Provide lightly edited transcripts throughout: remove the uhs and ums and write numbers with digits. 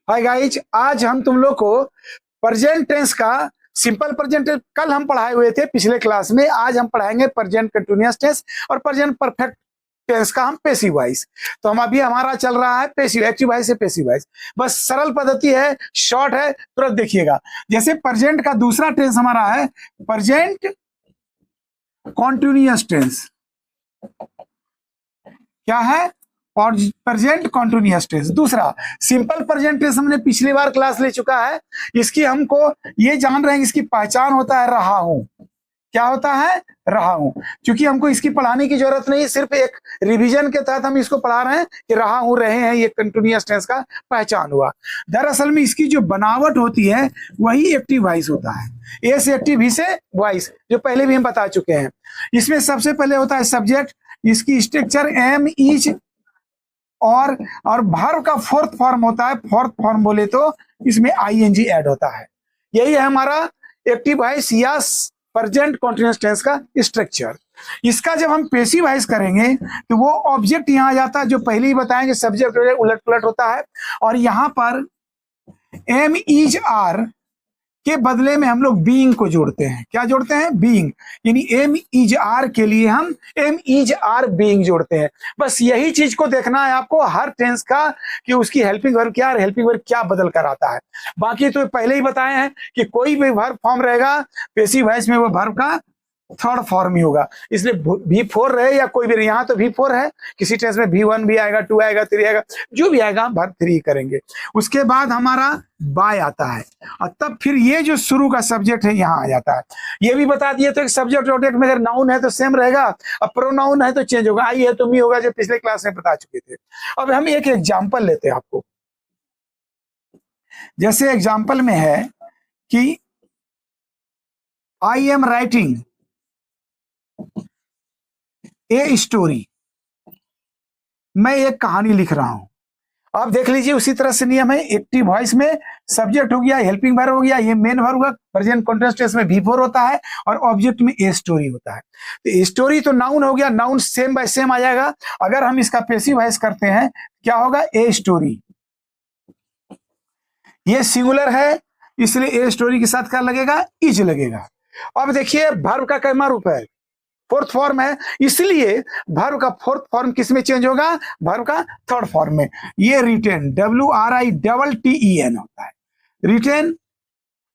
Hi guys, आज हम तुम लोग को प्रेजेंट टेंस का सिंपल प्रेजेंट कल हम पढ़ाए हुए थे पिछले क्लास में। आज हम पढ़ाएंगे प्रेजेंट कंटिन्यूअस टेंस और प्रेजेंट परफेक्ट टेंस का हम पैसिव वॉइस। तो हम अभी हमारा चल रहा है पैसिव, एक्टिव वॉइस से पैसिव वॉइस। बस सरल पद्धति है, शॉर्ट है, तुरंत देखिएगा। जैसे प्रेजेंट का दूसरा टेंस हमारा है प्रेजेंट कॉन्टिन्यूअस टेंस। क्या है? और प्रेजेंट कॉन्टिन्यूअस टेंस। दूसरा सिंपल प्रेजेंट टेंस हमने पिछली बार क्लास ले चुका है। इसकी हमको ये जान रहे हैं, इसकी पहचान होता है रहा हूं। क्या होता है? रहा हूं। क्योंकि हमको इसकी पढ़ाने की जरूरत नहीं, सिर्फ एक रिवीजन के तहत हम इसको पढ़ा रहे हैं कि रहा हूं, रहे हैं, ये कंटिन्यूअस टेंस का पहचान हुआ। दरअसल में इसकी जो बनावट होती है वही एक्टिव वॉइस होता है। ए से एक्टिव, ही से वॉइस, जो पहले भी हम बता चुके हैं। इसमें सबसे पहले होता है सब्जेक्ट, इसकी स्ट्रक्चर एम, इज और वर्ब का फोर्थ फॉर्म होता है। फोर्थ फॉर्म बोले तो इसमें आईएनजी ऐड होता है। यही है हमारा एक्टिव वॉइस या प्रेजेंट कॉन्टिन्यूअस टेंस का स्ट्रक्चर। इसका जब हम पैसिव वॉइस करेंगे तो वो ऑब्जेक्ट यहां आ जाता है, जो पहले ही बताएंगे सब्जेक्ट उलट पुलट होता है। और यहां पर एम, इज, आर के बदले में हम लोग बीइंग को जोड़ते हैं। क्या जोड़ते हैं? बीइंग। यानी एम इज आर के लिए हम एम इज आर बीइंग जोड़ते हैं। बस यही चीज को देखना है आपको हर टेंस का, कि उसकी हेल्पिंग वर्ब क्या और हेल्पिंग वर्ब क्या बदल कर आता है। बाकी तो पहले ही बताए हैं कि कोई भी वर्ब फॉर्म रहेगा पैसिव वॉइस में, वो वर्ब का थर्ड फॉर्म ही होगा। इसलिए V4 रहे या कोई भी रहे, यहाँ तो V4 है, किसी टेंस में V1 भी आएगा, 2 आएगा, 3 आएगा, जो भी आएगा वर्ब 3 करेंगे। उसके बाद हमारा बाय आता है और तब फिर ये जो शुरू का सब्जेक्ट है यहाँ आ जाता है। ये भी बता दिए तो सब्जेक्ट ऑब्जेक्ट में अगर नाउन है तो सेम रहेगा, और प्रोनाउन है तो चेंज होगा। आई है तो मी होगा, जो पिछले क्लास में बता चुके थे। अब हम एक एग्जाम्पल लेते हैं आपको। जैसे एग्जाम्पल में है कि I am writing a story, मैं एक कहानी लिख रहा हूं। आप देख लीजिए उसी तरह से नियम है। एक्टिव वॉइस में सब्जेक्ट हो गया, हेल्पिंग वर्ब हो गया, ये मेन वर्ब होगा। प्रेजेंट कॉन्टिन्यूअस टेंस में V4 होता है और ऑब्जेक्ट में ए स्टोरी होता है। तो ए स्टोरी तो नाउन हो गया, नाउन सेम बाय सेम आ जाएगा। अगर हम इसका पैसिव वॉइस करते हैं क्या होगा? ए स्टोरी। ये सिंगुलर है, इसलिए ए स्टोरी के साथ क्या लगेगा? इज लगेगा। अब देखिए वर्ब का कैमा रूप है, फोर्थ फॉर्म है, इसलिए वर्ब का फोर्थ फॉर्म किस में चेंज होगा? वर्ब का थर्ड फॉर्म में। ये रिटेन, WRITTEN होता है, रिटेन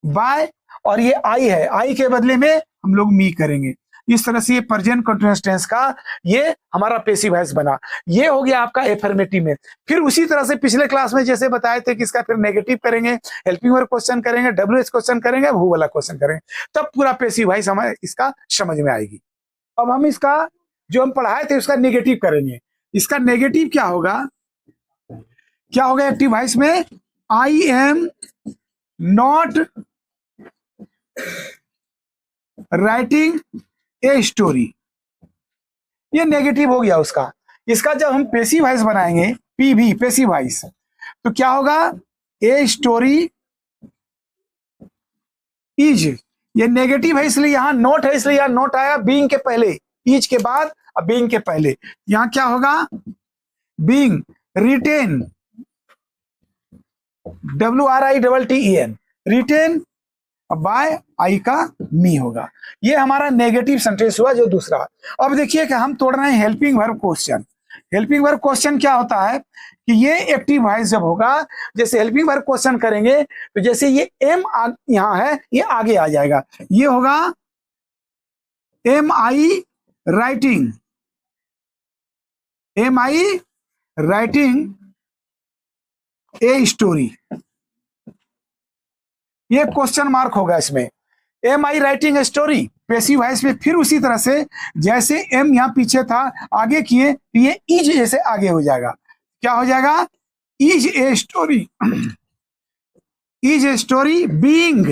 बाय। और ये आई है, आई के बदले में हम लोग मी करेंगे। इस तरह से ये प्रेजेंट कंटिन्यूअस टेंस का ये हमारा पैसिव वॉइस बना। ये हो गया आपका एफर्मेटिव में। फिर उसी तरह से पिछले क्लास में जैसे बताए थे कि इसका फिर नेगेटिव करेंगे, हेल्पिंग वर्ब क्वेश्चन करेंगे, WH क्वेश्चन करेंगे, वो वाला क्वेश्चन करेंगे, तब पूरा पैसिव वॉइस हमें इसका समझ में आएगी। अब हम इसका जो हम पढ़ाए थे उसका नेगेटिव करेंगे। इसका नेगेटिव क्या होगा? क्या होगा एक्टिव वॉइस में? I am not writing a story. ये नेगेटिव हो गया उसका। इसका जब हम पैसिव वॉइस बनाएंगे, PV पैसिव वॉइस, तो क्या होगा? ए स्टोरी इज। ये नेगेटिव है इसलिए यहां नोट है, इसलिए यहां नोट आया बीइंग के पहले, इज के बाद और बीइंग के पहले। यहां क्या होगा? Being written, WRITTEN, written by I का मी होगा। ये हमारा नेगेटिव सेंटेंस हुआ जो दूसरा। अब देखिए कि हम तोड़ रहे हैं helping verb question. Helping verb question क्या होता है कि ये एक्टिव वॉइस जब होगा, जैसे हेल्पिंग वर्ब क्वेश्चन करेंगे तो जैसे ये एम यहां है, ये आगे आ जाएगा। ये होगा am I writing, am I writing a story. ये क्वेश्चन मार्क होगा इसमें। Am I writing a story passive voice में। फिर उसी तरह से जैसे एम यहां पीछे था, आगे किए तो ये इज जैसे आगे हो जाएगा। क्या हो जाएगा? Is a story, is a story being,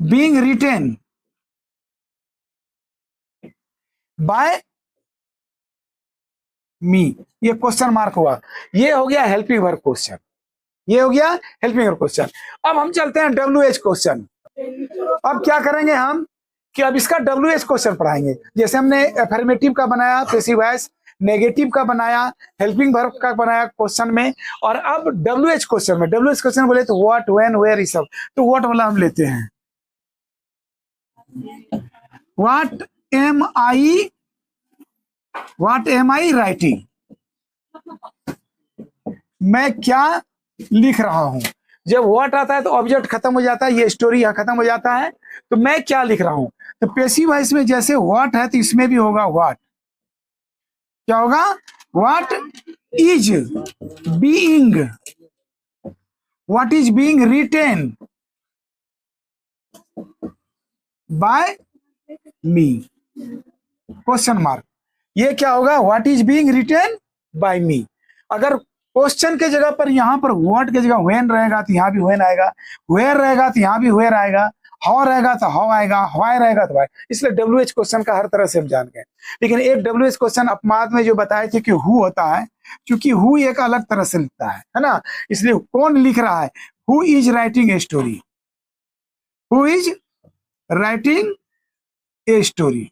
being written by me. ये क्वेश्चन मार्क हुआ। ये हो गया हेल्पिंग वर्ब क्वेश्चन, ये हो गया हेल्पिंग वर्ब क्वेश्चन। अब हम चलते हैं WH क्वेश्चन। अब क्या करेंगे हम कि अब इसका WH क्वेश्चन पढ़ाएंगे। जैसे हमने एफर्मेटिव का बनाया पैसिव वॉइस, नेगेटिव का बनाया, हेल्पिंग वर्ब का बनाया क्वेश्चन में, और अब WH क्वेश्चन में, WH क्वेश्चन बोले तो व्हाट, व्हेन, वेयर, ये सब, तो व्हाट वाला हम लेते हैं। व्हाट एम आई राइटिंग, मैं क्या लिख रहा हूं। जब व्हाट आता है तो ऑब्जेक्ट खत्म हो जाता है, ये स्टोरी यहां खत्म हो जाता है, तो मैं क्या लिख रहा हूं। तो पैसिव वॉइस में जैसे व्हाट है तो इसमें भी होगा व्हाट। क्या होगा, what is being, what is being written by me, question mark. ये क्या होगा, what is being written by me. अगर क्वेश्चन के जगह पर यहां पर व्हाट के जगह व्हेन रहेगा तो यहां भी व्हेन आएगा, वेयर रहेगा तो यहां भी वेयर आएगा, हाउ रहेगा तो हाउ आएगा, व्हाई रहेगा तो व्हाई। इसलिए WH क्वेश्चन का हर तरह से हम जान गए। लेकिन एक WH क्वेश्चन अपमाद में जो बताए थे कि हु होता है, क्योंकि हु एक अलग तरह से लिखता है ना, इसलिए कौन लिख रहा है, who is writing a story, who is writing a story.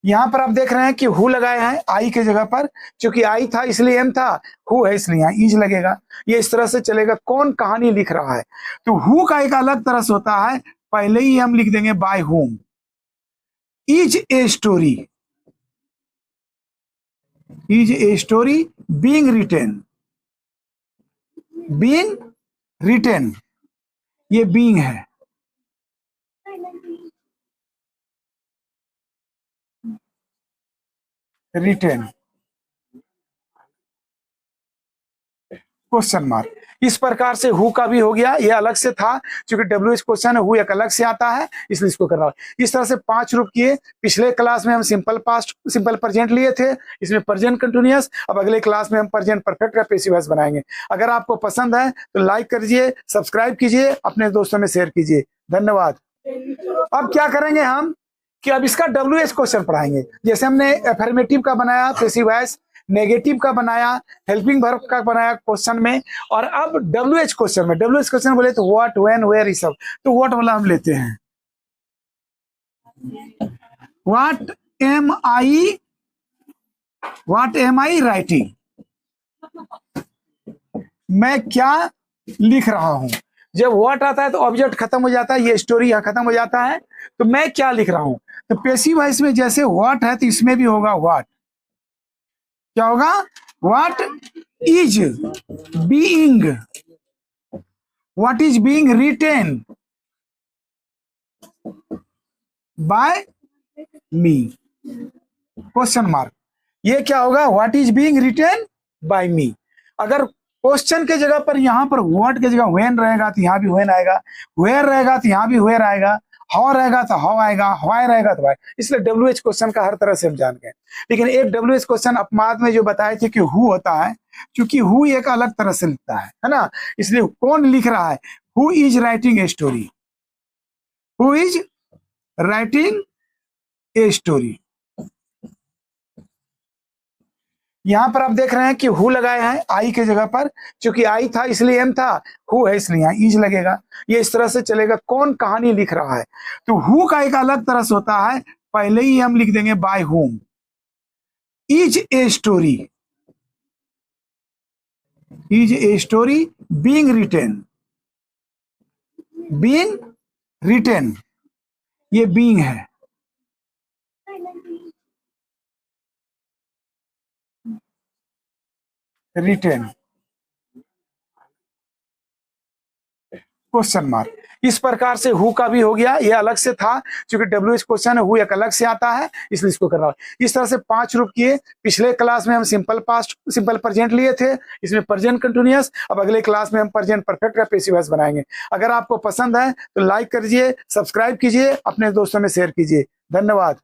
यहां पर आप देख रहे हैं कि हु लगाए हैं आई के जगह पर, क्योंकि आई था इसलिए एम था, हु है इसलिए यहां इज लगेगा। ये इस तरह से चलेगा, कौन कहानी लिख रहा है। तो हु का एक अलग तरह से होता है, पहले ही हम लिख देंगे by whom. Is a story, is a story being written, being written, ये बीइंग है, रिटेन, क्वेश्चन मार्क। इस प्रकार से हु का भी हो गया, ये अलग से था, क्योंकि WH क्वेश्चन है, हु एक अलग से आता है, इसलिए इसको कर रहा हूं। इस तरह से 5 रूप किए। पिछले क्लास में हम सिंपल पास्ट, सिंपल प्रेजेंट लिए थे, इसमें प्रेजेंट कंटिन्यूअस। अब अगले क्लास में हम प्रेजेंट परफेक्ट का पैसिव वॉइस बनाएंगे। अगर आपको पसंद है तो लाइक करिए, सब्सक्राइब कीजिए, अपने दोस्तों में शेयर कीजिए। धन्यवाद। अब क्या करेंगे हम कि अब इसका WH क्वेश्चन पढ़ाएंगे। जैसे हमने एफर्मेटिव का बनाया पैसिव वॉइस, नेगेटिव का बनाया, हेल्पिंग वर्ब का बनाया क्वेश्चन में, और अब WH क्वेश्चन में, WH क्वेश्चन बोले तो व्हाट, व्हेन, वेयर, ये सब, तो व्हाट वाला हम लेते हैं। व्हाट एम आई राइटिंग, मैं क्या लिख रहा हूं। जब व्हाट आता है तो ऑब्जेक्ट खत्म हो जाता है, ये स्टोरी यहां खत्म हो जाता है, तो मैं क्या लिख रहा हूं। तो पैसिव वॉइस में जैसे व्हाट है तो इसमें भी होगा व्हाट। क्या होगा, what is being, what is being written by me, question mark. ये क्या होगा, what is being written by me. अगर क्वेश्चन के जगह पर यहां पर व्हाट के जगह व्हेन रहेगा तो यहां भी व्हेन आएगा, वेयर रहेगा तो यहां भी वेयर आएगा, हाउ रहेगा तो हाउ आएगा, व्हाई रहेगा तो व्हाई। इसलिए WH क्वेश्चन का हर तरह से हम जान गए। लेकिन एक WH क्वेश्चन अपमाद में जो बताए थे कि हु होता है, क्योंकि हु एक अलग तरह से लिखता है ना, इसलिए कौन लिख रहा है, who is writing a story, who is writing a story. यहां पर आप देख रहे हैं कि हु लगाए हैं आई के जगह पर, क्योंकि आई था इसलिए एम था, हु है इसलिए यहां इज लगेगा। ये इस तरह से चलेगा, कौन कहानी लिख रहा है। तो हु का एक अलग तरह से होता है, पहले ही हम लिख देंगे by whom. Is a story, is a story being written, being written, ये बीइंग है, रिटेन, क्वेश्चन मार्क। इस प्रकार से हु का भी हो गया, ये अलग से था, क्योंकि WH क्वेश्चन है, हु एक अलग से आता है, इसलिए इसको कर रहा हूं। इस तरह से 5 रूप किए। पिछले क्लास में हम सिंपल पास्ट, सिंपल प्रेजेंट लिए थे, इसमें प्रेजेंट कंटिन्यूअस। अब अगले क्लास में हम प्रेजेंट परफेक्ट का पैसिव वॉइस बनाएंगे। अगर आपको पसंद है तो लाइक करिए, सब्सक्राइब कीजिए, अपने दोस्तों में शेयर कीजिए। धन्यवाद।